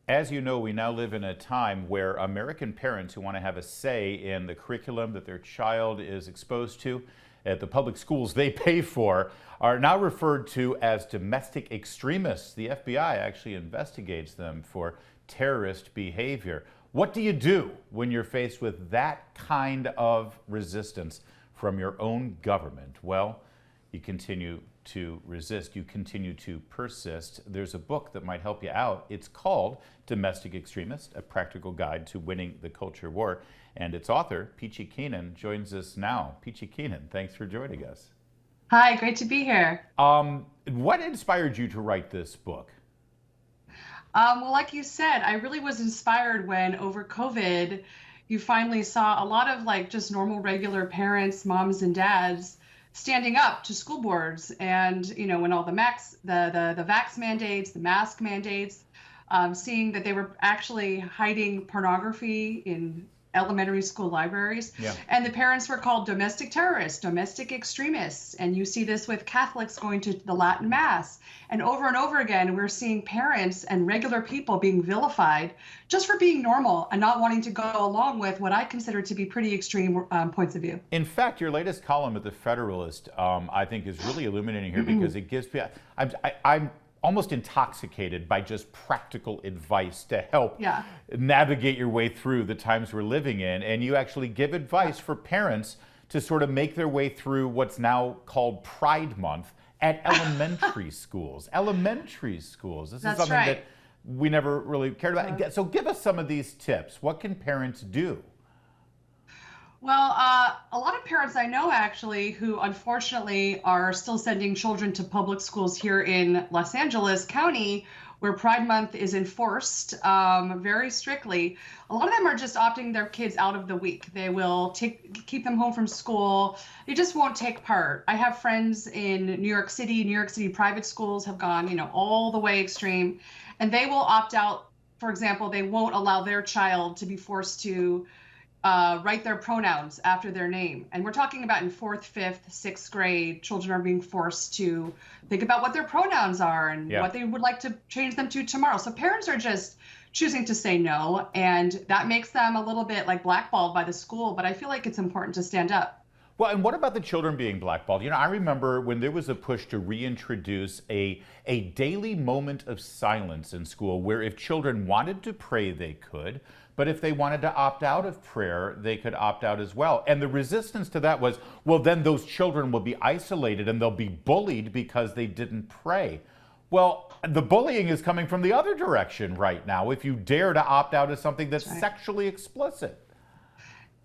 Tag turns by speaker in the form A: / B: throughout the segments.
A: As you know, we now live in a time where American parents who want to have a say in the curriculum that their child is exposed to at the public schools they pay for are now referred to as domestic extremists. The FBI actually investigates them for terrorist behavior. What do you do when you're faced with that kind of resistance from your own government? Well, you continue to resist, you continue to persist. There's a book that might help you out. It's called Domestic Extremist, A Practical Guide to Winning the Culture War. And its author, Peachy Keenan, joins us now. Peachy Keenan, thanks for joining us.
B: Hi, great to be here.
A: What inspired you to write this book?
B: Well, like you said, I really was inspired when over COVID, you finally saw a lot of like just normal, regular parents, moms and dads standing up to school boards. And, when all the vax mandates, the mask mandates, seeing that they were actually hiding pornography in elementary school libraries.
A: Yeah.
B: And the parents were called domestic terrorists, domestic extremists. And you see this with Catholics going to the Latin Mass. And over again, we're seeing parents and regular people being vilified just for being normal and not wanting to go along with what I consider to be pretty extreme points of view.
A: In fact, your latest column at The Federalist, I think, is really illuminating here because it gives me, I'm almost intoxicated by just practical advice to help navigate your way through the times we're living in. And you actually give advice for parents to sort of make their way through what's now called Pride Month at elementary schools. Elementary schools. This is something that we never really cared about. So give us some of these tips. What can parents do?
B: Well, a lot of parents I know actually who unfortunately are still sending children to public schools here in Los Angeles County, where Pride Month is enforced very strictly. A lot of them are just opting their kids out of the week. They will keep them home from school. They just won't take part. I have friends in New York City. New York City private schools have gone, all the way extreme, and they will opt out. For example, they won't allow their child to be forced to write their pronouns after their name. And we're talking about in 4th, 5th, 6th grade, children are being forced to think about what their pronouns are and what they would like to change them to tomorrow. So parents are just choosing to say no, and that makes them a little bit like blackballed by the school, but I feel like it's important to stand up.
A: Well, and what about the children being blackballed? I remember when there was a push to reintroduce a daily moment of silence in school where if children wanted to pray, they could, but if they wanted to opt out of prayer, they could opt out as well. And the resistance to that was, well, then those children will be isolated and they'll be bullied because they didn't pray. Well, the bullying is coming from the other direction right now if you dare to opt out of something that's sexually explicit.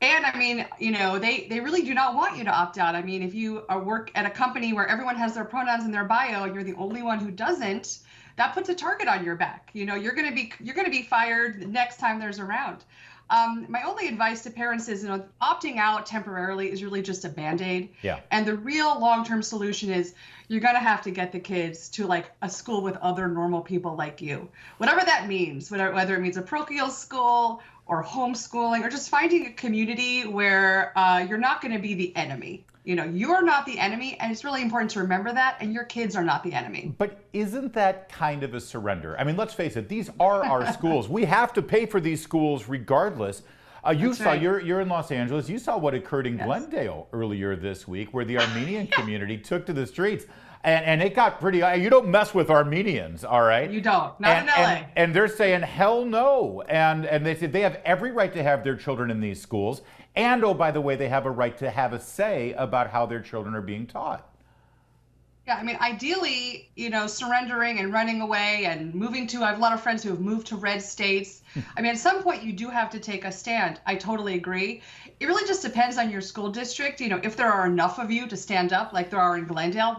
B: And I mean, they really do not want you to opt out. I mean, if you work at a company where everyone has their pronouns in their bio and you're the only one who doesn't, that puts a target on your back. You're going to be fired the next time there's a round. My only advice to parents is, opting out temporarily is really just a Band-Aid.
A: Yeah.
B: And the real long-term solution is you're going to have to get the kids to like a school with other normal people like you, whatever that means, whether it means a parochial school or homeschooling or just finding a community where you're not going to be the enemy. You're not the enemy, and it's really important to remember that, and your kids are not the enemy.
A: But isn't that kind of a surrender? I mean, let's face it, these are our schools. We have to pay for these schools regardless. You're in Los Angeles. You saw what occurred in Glendale earlier this week, where the Armenian community took to the streets. And it got pretty, you don't mess with Armenians, all right?
B: You don't, not in LA.
A: And they're saying, hell no. And they said they have every right to have their children in these schools. And, oh, by the way, they have a right to have a say about how their children are being taught.
B: Yeah, I mean, ideally, surrendering and running away and I have a lot of friends who have moved to red states. I mean, at some point you do have to take a stand. I totally agree. It really just depends on your school district. If there are enough of you to stand up like there are in Glendale,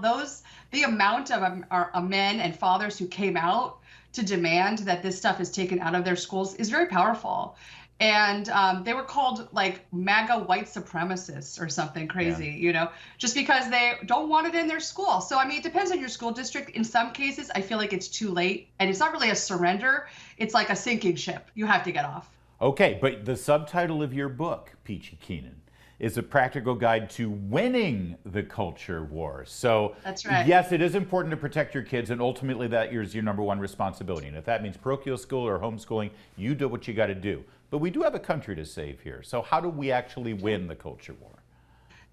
B: the amount of men and fathers who came out to demand that this stuff is taken out of their schools is very powerful. And they were called like MAGA white supremacists or something crazy, just because they don't want it in their school. So, I mean, it depends on your school district. In some cases, I feel like it's too late. And it's not really a surrender. It's like a sinking ship. You have to get off.
A: Okay, but the subtitle of your book, Peachy Keenan, is a practical guide to winning the culture war. So
B: That's right.
A: yes, it is important to protect your kids, and ultimately that is your number one responsibility. And if that means parochial school or homeschooling, you do what you got to do. But we do have a country to save here. So how do we actually win the culture war?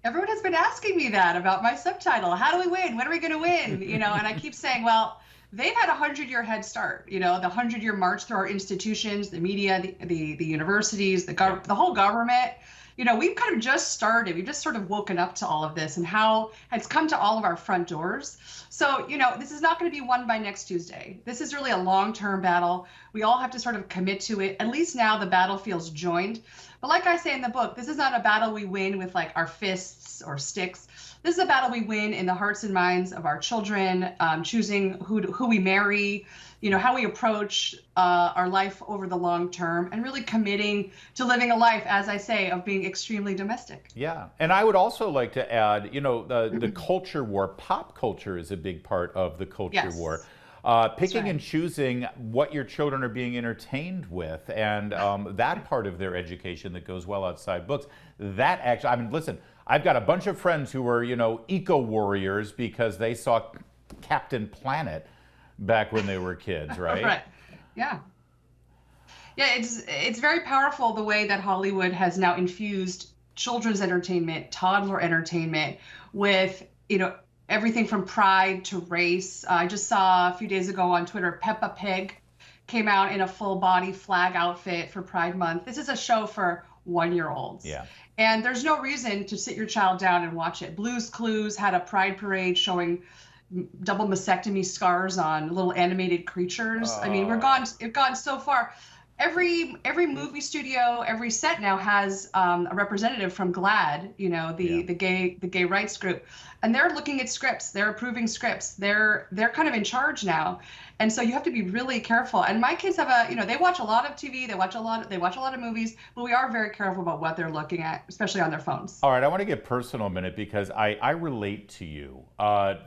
B: Everyone has been asking me that about my subtitle. How do we win? When are we going to win? And I keep saying, well, they've had a 100-year head start. The 100-year march through our institutions, the media, the universities, the whole government. We've kind of just started. We've just sort of woken up to all of this and how it's come to all of our front doors. So, this is not going to be won by next Tuesday. This is really a long-term battle. We all have to sort of commit to it. At least now the battle feels joined. But like I say in the book, this is not a battle we win with like our fists or sticks. This is a battle we win in the hearts and minds of our children, choosing who we marry, how we approach our life over the long term, and really committing to living a life, as I say, of being extremely domestic.
A: Yeah, and I would also like to add, the culture war, pop culture is a big part of the culture war. Picking and choosing what your children are being entertained with, and that part of their education that goes well outside books. That actually, listen, I've got a bunch of friends who were, eco warriors because they saw Captain Planet back when they were kids, right?
B: Right. Yeah. Yeah, it's very powerful the way that Hollywood has now infused children's entertainment, toddler entertainment with, everything from pride to race. I just saw a few days ago on Twitter, Peppa Pig came out in a full body flag outfit for Pride Month. This is a show for 1-year-olds.
A: Yeah.
B: And there's no reason to sit your child down and watch it. Blue's Clues had a pride parade showing double mastectomy scars on little animated creatures. We've gone so far. Every movie studio, every set now has a representative from GLAAD, the gay rights group, and they're looking at scripts. They're approving scripts. They're kind of in charge now, and so you have to be really careful. And my kids have they watch a lot of TV. They watch a lot of movies, but we are very careful about what they're looking at, especially on their phones.
A: All right, I want to get personal a minute because I relate to you. I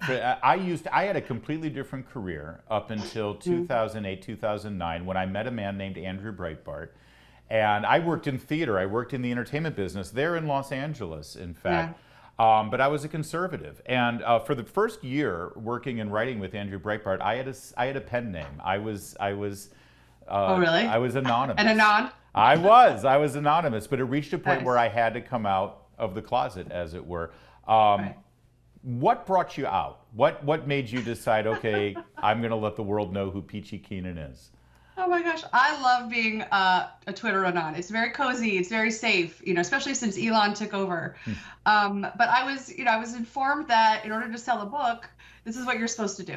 A: had a completely different career up until 2008, 2009 when I met a man named Andrew Breitbart. And I worked in theater. I worked in the entertainment business there in Los Angeles, in fact.
B: Yeah.
A: But I was a conservative. And for the first year working and writing with Andrew Breitbart, I had a pen name. I was
B: oh, really?
A: I was anonymous.
B: An anon?
A: I was anonymous, but it reached a point
B: Nice.
A: where I had to come out of the closet, as it were.
B: Right.
A: What brought you out? What made you decide, okay, I'm going to let the world know who Peachy Keenan is?
B: Oh my gosh, I love being a Twitter anon. It's very cozy, it's very safe, especially since Elon took over. But I was informed that in order to sell a book, this is what you're supposed to do.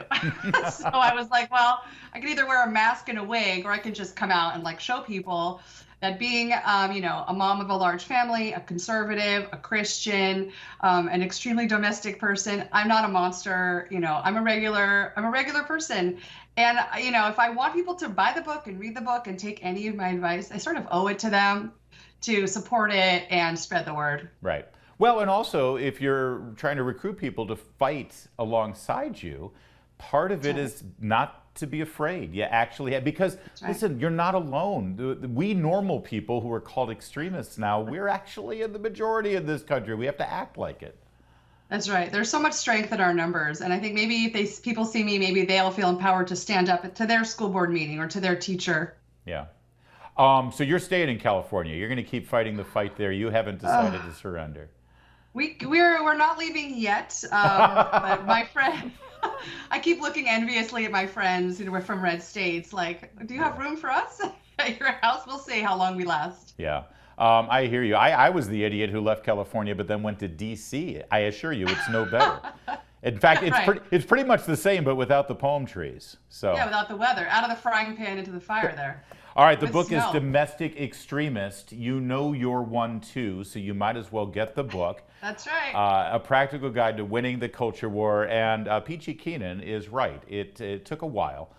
B: So I was like, well, I can either wear a mask and a wig, or I can just come out and show people that being, a mom of a large family, a conservative, a Christian, an extremely domestic person, I'm not a monster. I'm a regular person. And, if I want people to buy the book and read the book and take any of my advice, I sort of owe it to them to support it and spread the word.
A: Right. Well, and also, if you're trying to recruit people to fight alongside you, part of it is not to be afraid. You actually have, because, listen, you're not alone. We normal people who are called extremists now, we're actually in the majority in this country. We have to act like it.
B: That's right. There's so much strength in our numbers. And I think maybe if people see me, maybe they'll feel empowered to stand up to their school board meeting or to their teacher.
A: Yeah. So you're staying in California. You're going to keep fighting the fight there. You haven't decided to surrender.
B: We're not leaving yet. But my friend, I keep looking enviously at my friends who are from red states. Like, do you have room for us at your house? We'll see how long we last.
A: Yeah. I hear you. I was the idiot who left California but then went to D.C. I assure you it's no better. In fact, it's pretty much the same, but without the palm trees. So
B: yeah, without the weather. Out of the frying pan into the fire there.
A: All right, the book is Domestic Extremist. You know you're one too, so you might as well get the book.
B: That's right.
A: A practical guide to winning the culture war. And Peachy Keenan is right. It took a while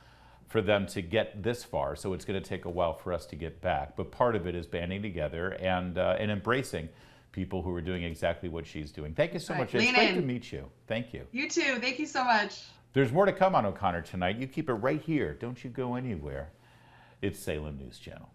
A: for them to get this far, so it's going to take a while for us to get back. But part of it is banding together and embracing people who are doing exactly what she's doing. Thank you so much. It's great to meet you. Thank you.
B: You too. Thank you so much.
A: There's more to come on O'Connor tonight. You keep it right here. Don't you go anywhere. It's Salem News Channel.